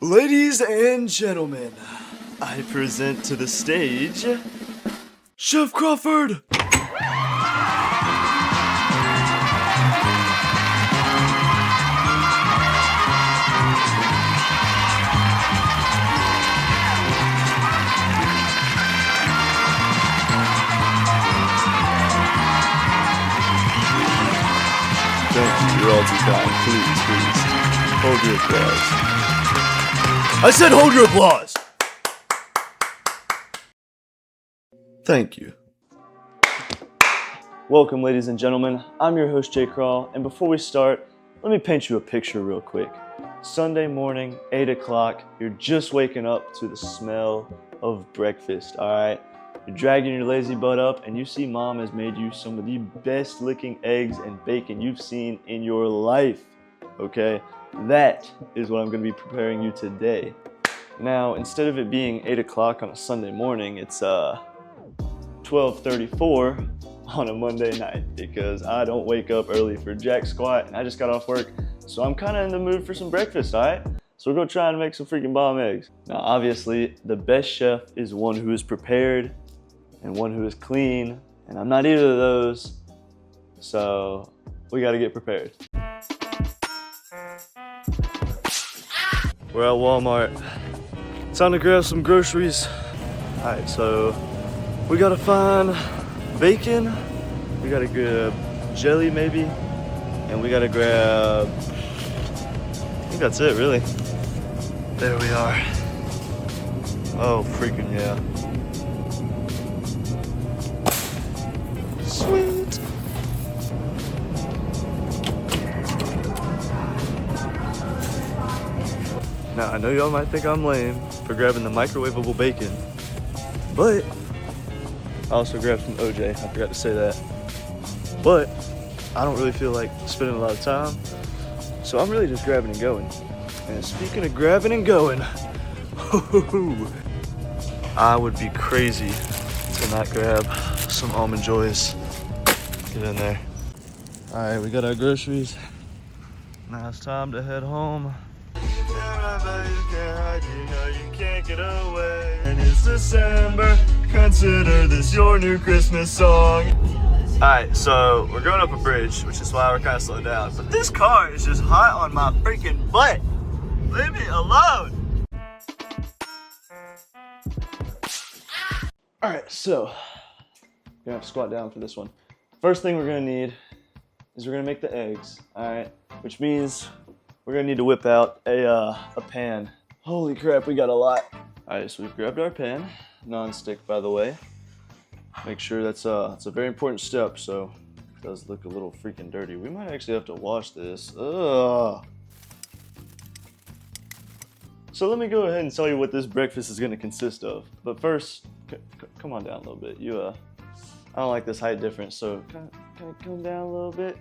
Ladies and gentlemen, I present to the stage Chef Crawford! Thank you, you're all too kind. Please, hold your applause. I said hold your applause! Thank you. Welcome, ladies and gentlemen. I'm your host, Jay Crawl, and before we start, let me paint you a picture real quick. Sunday morning, 8 o'clock, you're just waking up to the smell of breakfast, alright? You're dragging your lazy butt up, and you see mom has made you some of the best looking eggs and bacon you've seen in your life, okay? That is what I'm going to be preparing you today. Now, instead of it being 8 o'clock on a Sunday morning, it's 12:34 on a Monday night because I don't wake up early for jack squat and I just got off work, so I'm kind of in the mood for some breakfast, alright? So we're going to try and make some freaking bomb eggs. Now, obviously, the best chef is one who is prepared and one who is clean, and I'm not either of those, so we got to get prepared. We're at Walmart. Time to grab some groceries. Alright, so we gotta find bacon, we gotta grab jelly maybe, and we gotta grab, I think that's it really. There we are. Oh, freaking yeah. Sweet. Now, I know y'all might think I'm lame for grabbing the microwavable bacon, but I also grabbed some OJ, I forgot to say that. But I don't really feel like spending a lot of time, so I'm really just grabbing and going. And speaking of grabbing and going, I would be crazy to not grab some Almond Joys. Get in there. All right, we got our groceries. Now it's time to head home. You can't get away. And it's December, consider this your new Christmas song. Alright, so we're going up a bridge, which is why we're kind of slowed down. But this car is just hot on my freaking butt. Leave me alone. Alright, so we're gonna have to squat down for this one. First thing we're gonna need is we're gonna make the eggs, alright? Which means we're gonna need to whip out a pan. Holy crap, we got a lot. Alright, so we've grabbed our pan, non-stick by the way. Make sure it's a very important step, so it does look a little freaking dirty. We might actually have to wash this. Ugh. So let me go ahead and tell you what this breakfast is gonna consist of. But first, come on down a little bit. I don't like this height difference, so kind of come down a little bit.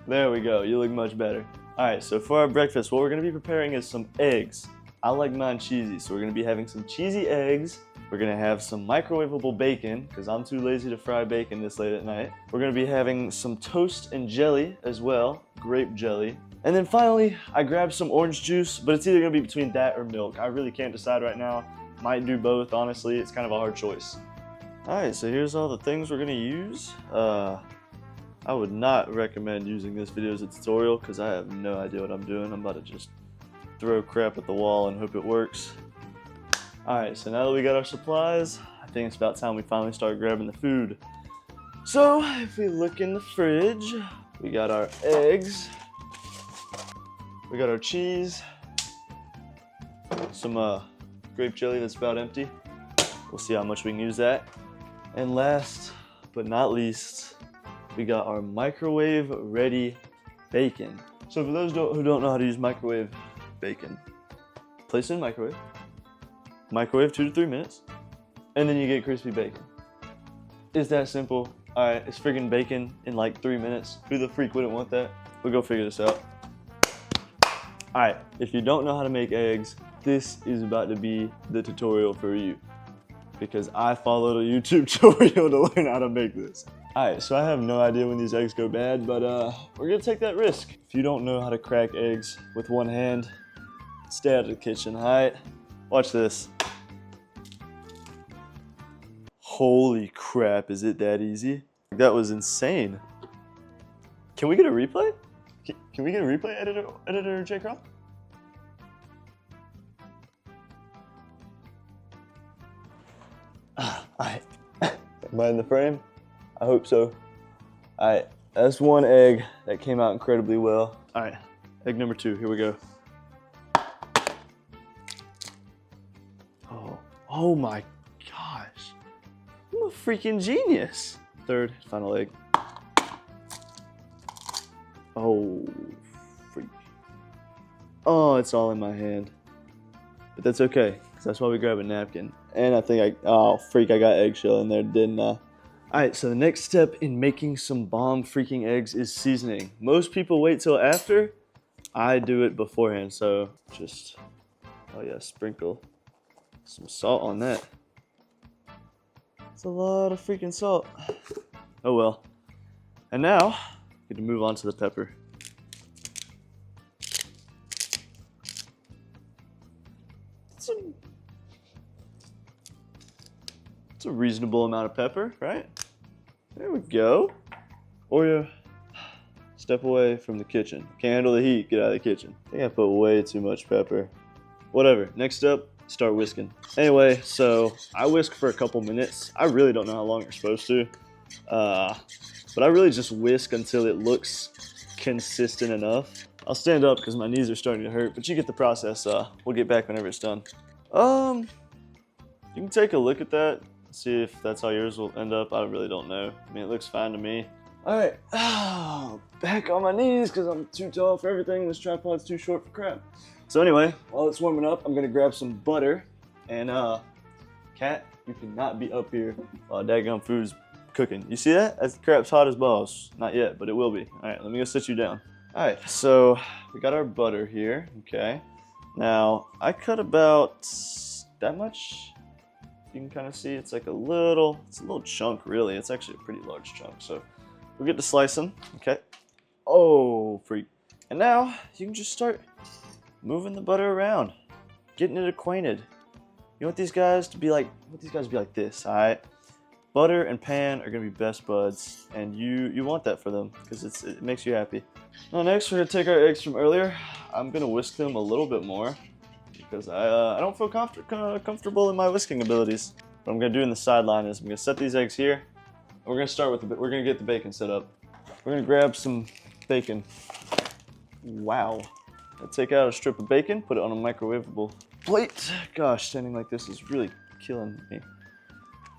There we go, you look much better. Alright, so for our breakfast, what we're going to be preparing is some eggs. I like mine cheesy, so we're going to be having some cheesy eggs. We're going to have some microwavable bacon, because I'm too lazy to fry bacon this late at night. We're going to be having some toast and jelly as well, grape jelly. And then finally, I grabbed some orange juice, but it's either going to be between that or milk. I really can't decide right now. Might do both, honestly. It's kind of a hard choice. Alright, so here's all the things we're going to use. I would not recommend using this video as a tutorial because I have no idea what I'm doing. I'm about to just throw crap at the wall and hope it works. Alright, so now that we got our supplies, I think it's about time we finally start grabbing the food. So, if we look in the fridge, we got our eggs, we got our cheese, some grape jelly that's about empty. We'll see how much we can use that. And last but not least, we got our microwave ready bacon. So for those who don't know how to use microwave bacon, place it in microwave 2 to 3 minutes, and then you get crispy bacon. It's that simple. Alright, it's friggin' bacon in like 3 minutes. Who the freak wouldn't want that? We'll go figure this out. Alright, if you don't know how to make eggs, this is about to be the tutorial for you. Because I followed a YouTube tutorial to learn how to make this. Alright, so I have no idea when these eggs go bad, but we're gonna take that risk. If you don't know how to crack eggs with one hand, Stay out of the kitchen, alright? Watch this. Holy crap, is it that easy? That was insane. Can we get a replay? Can we get a replay, editor J. Crow? Alright. Am I in the frame? I hope so. Alright, that's one egg that came out incredibly well. Alright, egg number 2, here we go. Oh my gosh. I'm a freaking genius. Third, final egg. Oh, freak. Oh, it's all in my hand. But that's okay, because that's why we grab a napkin. And I think oh freak, I got eggshell in there, didn't I? Alright, so the next step in making some bomb freaking eggs is seasoning. Most people wait till after. I do it beforehand, so just, oh yeah, sprinkle some salt on that. It's a lot of freaking salt. Oh well. And now, get to move on to the pepper. It's a reasonable amount of pepper, right? There we go. Oreo, step away from the kitchen. Can't handle the heat, get out of the kitchen. I think I put way too much pepper. Whatever, next up, start whisking. Anyway, so I whisk for a couple minutes. I really don't know how long you're supposed to. But I really just whisk until it looks consistent enough. I'll stand up because my knees are starting to hurt, but you get the process. We'll get back whenever it's done. You can take a look at that, see if that's how yours will end up. I really don't know. I mean, it looks fine to me. All right, back on my knees because I'm too tall for everything. This tripod's too short for crap. So anyway, while it's warming up, I'm gonna grab some butter. And Kat, you cannot be up here while daggum food's cooking. You see that? That crap's hot as balls. Not yet, but it will be. All right, let me go sit you down. All right, so we got our butter here, okay. Now, I cut about that much. You can kind of see it's like a little chunk really. It's actually a pretty large chunk. So we'll get to slicing, okay. Oh, freak. And now you can just start moving the butter around, getting it acquainted. You want these guys to be like, this, all right? Butter and pan are gonna be best buds, and you want that for them because it makes you happy. Now next, we're gonna take our eggs from earlier. I'm gonna whisk them a little bit more because I don't feel comfortable in my whisking abilities. What I'm gonna do in the sideline is I'm gonna set these eggs here. And we're gonna start with we're gonna get the bacon set up. We're gonna grab some bacon. Wow. I take out a strip of bacon, put it on a microwavable plate. Gosh, standing like this is really killing me.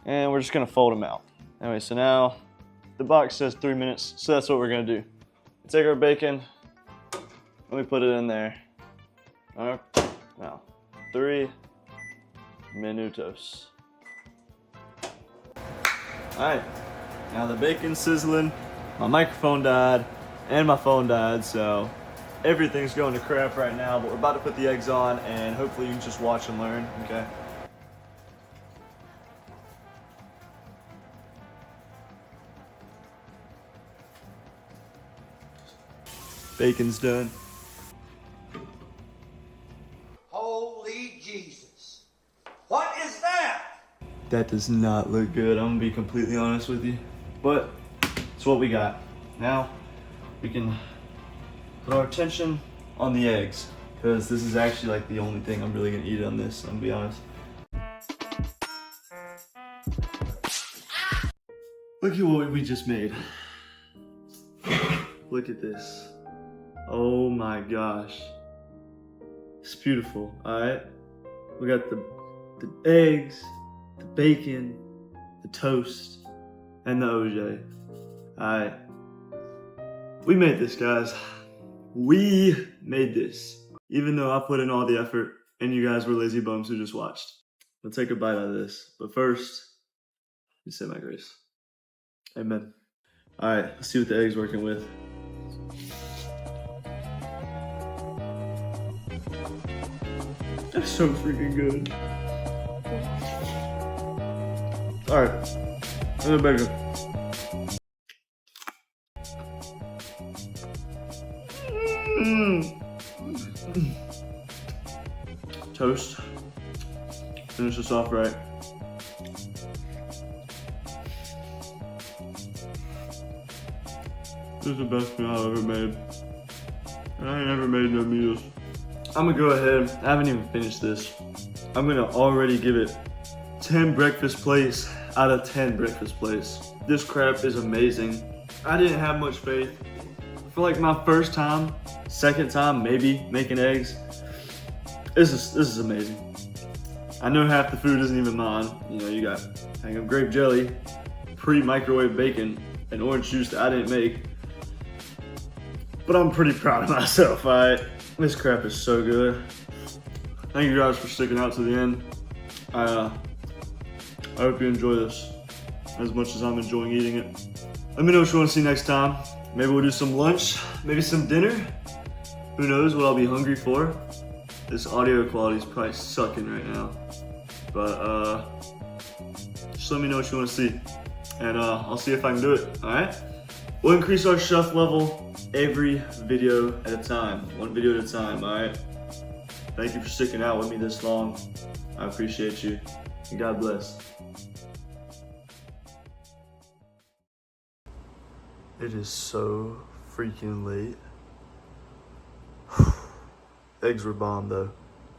And we're just gonna fold them out. Anyway, so now the box says 3 minutes, so that's what we're gonna do. Take our bacon, let me put it in there. All right, now 3 minutos. All right, now the bacon's sizzling, my microphone died, and my phone died, so everything's going to crap right now, but we're about to put the eggs on, and hopefully you can just watch and learn, okay? Bacon's done. Holy Jesus. What is that? That does not look good, I'm gonna be completely honest with you. But it's what we got. Now we can put our attention on the eggs, because this is actually like the only thing I'm really gonna eat on this, I'm gonna be honest. Look at what we just made. Look at this. Oh my gosh. It's beautiful, alright? We got the eggs, the bacon, the toast, and the OJ. Alright. We made this, guys. We made this. Even though I put in all the effort and you guys were lazy bums who just watched. I'll take a bite out of this. But first, let me say my grace. Amen. Alright, let's see what the egg's working with. That's so freaking good. Alright, and the bacon. toast. Finish this off right. This is the best meal I've ever made. And I ain't never made no meals. I'm gonna go ahead, I haven't even finished this. I'm gonna already give it 10 breakfast plates out of 10 breakfast plates. This crap is amazing. I didn't have much faith. For like my first time, second time maybe making eggs, this is amazing. I know half the food isn't even mine. You know, you got hang of grape jelly, pre-microwave bacon, and orange juice that I didn't make. But I'm pretty proud of myself, alright? This crap is so good. Thank you guys for sticking out to the end. I hope you enjoy this as much as I'm enjoying eating it. Let me know what you want to see next time. Maybe we'll do some lunch, maybe some dinner. Who knows what I'll be hungry for. This audio quality is probably sucking right now. But just let me know what you want to see. And I'll see if I can do it, alright? We'll increase our chef level every video at a time. One video at a time, alright? Thank you for sticking out with me this long. I appreciate you. And God bless. It is so freaking late. Eggs were bomb though.